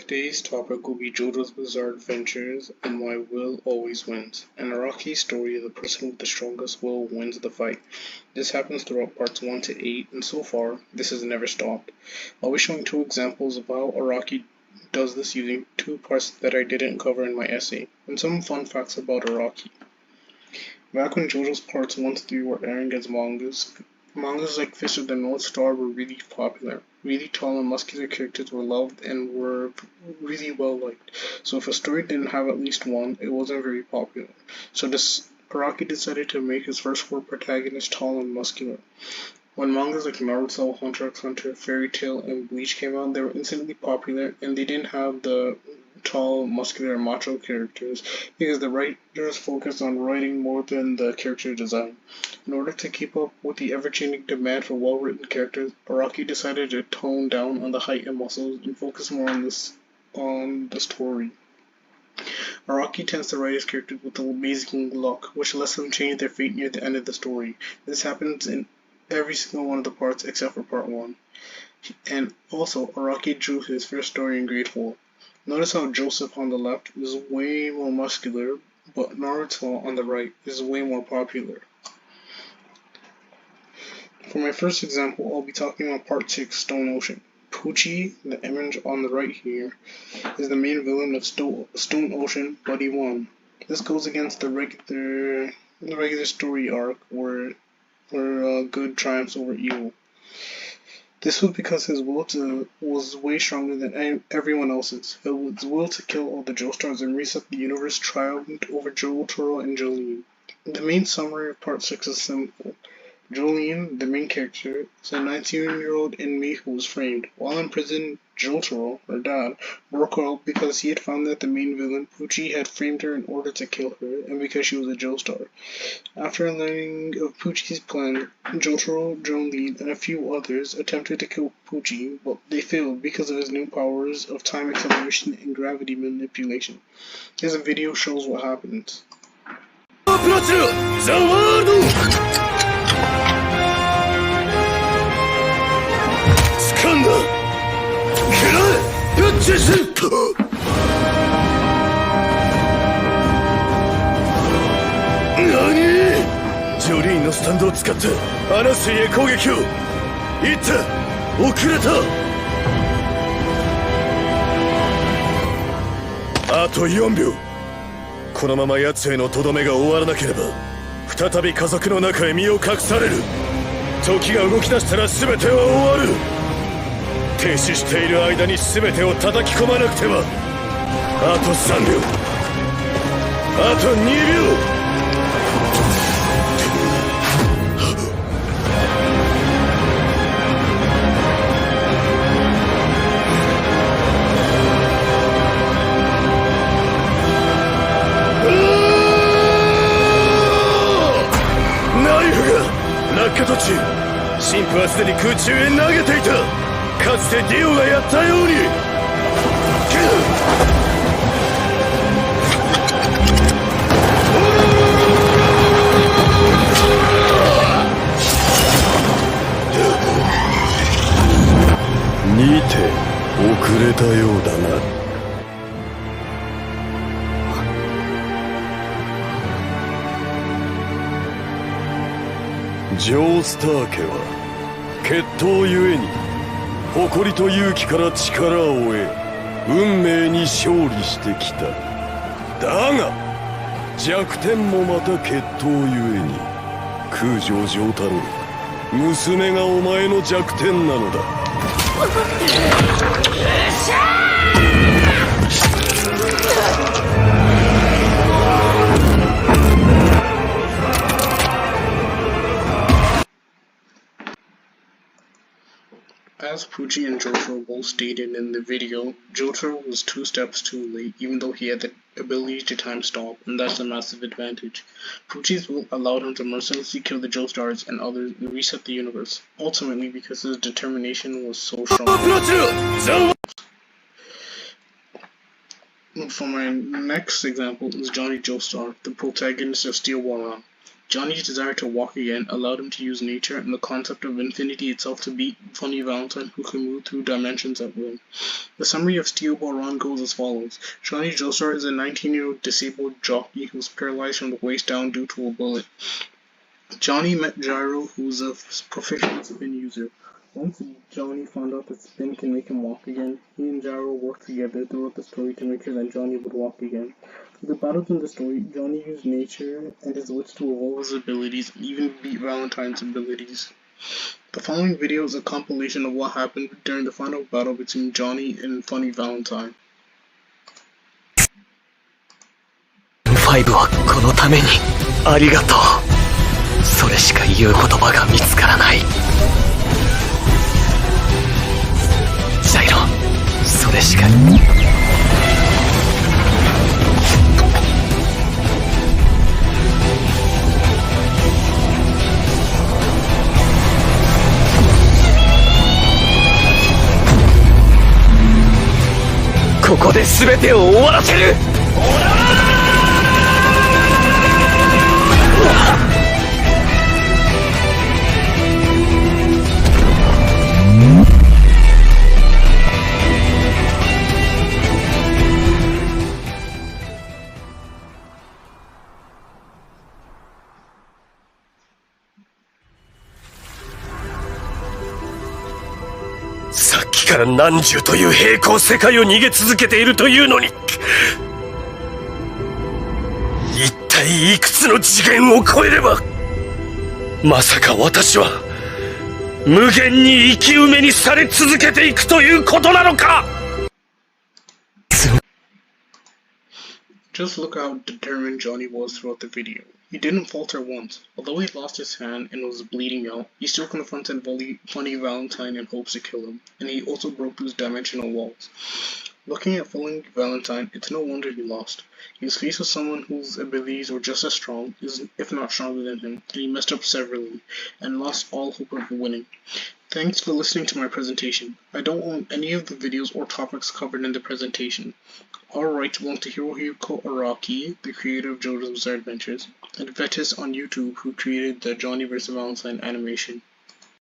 Today's topic will be JoJo's Bizarre Adventures and why Will always wins. In Araki's story, the person with the strongest will wins the fight. This happens throughout parts 1 to 8, and so far, this has never stopped. I'll be showing two examples of how Araki does this using two parts that I didn't cover in my essay, and some fun facts about Araki. Back when JoJo's parts 1 to 3 were airing as mangas like Fist of the North Star were really popular. Really tall and muscular characters were loved and were really well liked. So if a story didn't have at least one, it wasn't very popular. So Araki decided to make his first four protagonists tall and muscular. When mangas like Naruto, Hunter x Hunter, Fairy Tail, and Bleach came out, they were instantly popular, and they didn't have the tall, muscular, macho characters because the writers focused on writing more than the character design. In order to keep up with the ever-changing demand for well-written characters, Araki decided to tone down on the height and muscles and focus more on the story. Araki tends to write his characters with amazing luck, which lets them change their fate near the end of the story. This happens in every single one of the parts except for part 1. And also, Araki drew his first story in grade 4. Notice how Joseph on the left is way more muscular, but Naruto on the right is way more popular. For my first example, I'll be talking about part 6, Stone Ocean. Pucci, the image on the right here, is the main villain of Stone Ocean, but he won. This goes against the regular story arc where good triumphs over evil. This was because his will was way stronger than everyone else's. His will to kill all the Joestars and reset the universe triumphed over Jotaro and Jolene. The main summary of part 6 is simple. Jolene, the main character, is a 19-year-old inmate who was framed. While in prison, Jotaro, her dad, broke out because he had found that the main villain, Pucci, had framed her in order to kill her, and because she was a Joestar. After learning of Pucci's plan, Jotaro, Jolene, and a few others attempted to kill Pucci, but they failed because of his new powers of time acceleration and gravity manipulation. This video shows what happens.ジョリーンのスタンドを使ってアナスイへ攻撃を行った遅れたあと4秒このまま奴へのとどめが終わらなければ再び家族の中へ身を隠される時が動き出したら全ては終わる停止している間に全てを叩き込まなくてはあと3秒あと2秒落下途中神父はすでに空中へ投げていたかつてディオがやったようににて遅れたようだなジョースター家は血統ゆえに誇りと勇気から力を得運命に勝利してきただが弱点もまた血統ゆえに空城城太郎娘がお前の弱点なのだAs Pucci and Jotaro both stated in the video, Jotaro was 2 steps too late even though he had the ability to time stop, and that's a massive advantage. Pucci's will allowed him to mercilessly kill the Joestars and others and reset the universe, ultimately because his determination was so strong. For my next example is Johnny Joestar, the protagonist of Steel Ball Run. Johnny's desire to walk again allowed him to use nature and the concept of infinity itself to beat Funny Valentine, who can move through dimensions at will. The summary of Steel Ball Run goes as follows. Johnny Joestar is a 19-year-old disabled jockey who was paralyzed from the waist down due to a bullet. Johnny met Gyro, who's a proficient spin user. Once Johnny found out that spin can make him walk again, he and Gyro worked together throughout the story to make sure that Johnny would walk again. Through the battles in the story, Johnny used nature and his wits to evolve his abilities and even beat Valentine's abilities. The following video is a compilation of what happened during the final battle between Johnny and Funny Valentine. 5はこのためにありがとう。それしか言う言葉が見つからない。ジャイロ、それしか。ここで全てを終わらせる。さっきから何十という平行世界を逃げ続けているというのに、一体いくつの次元を超えれば、まさか私は無限に生き埋めにされ続けていくということなのか。 Just look how determined Johnny was throughout the video. He didn't falter once. Although he lost his hand and was bleeding out, he still confronted Funny Valentine in hopes to kill him, and he also broke those dimensional walls. Looking at Funny Valentine, it's no wonder he lost. He was faced with someone whose abilities were just as strong, if not stronger than him, and he messed up severely, and lost all hope of winning. Thanks for listening to my presentation. I don't own any of the videos or topics covered in the presentation. All rights belong to Hirohiko Araki, the creator of JoJo's Bizarre Adventures, and Vetus on YouTube, who created the Johnny vs. Valentine animation.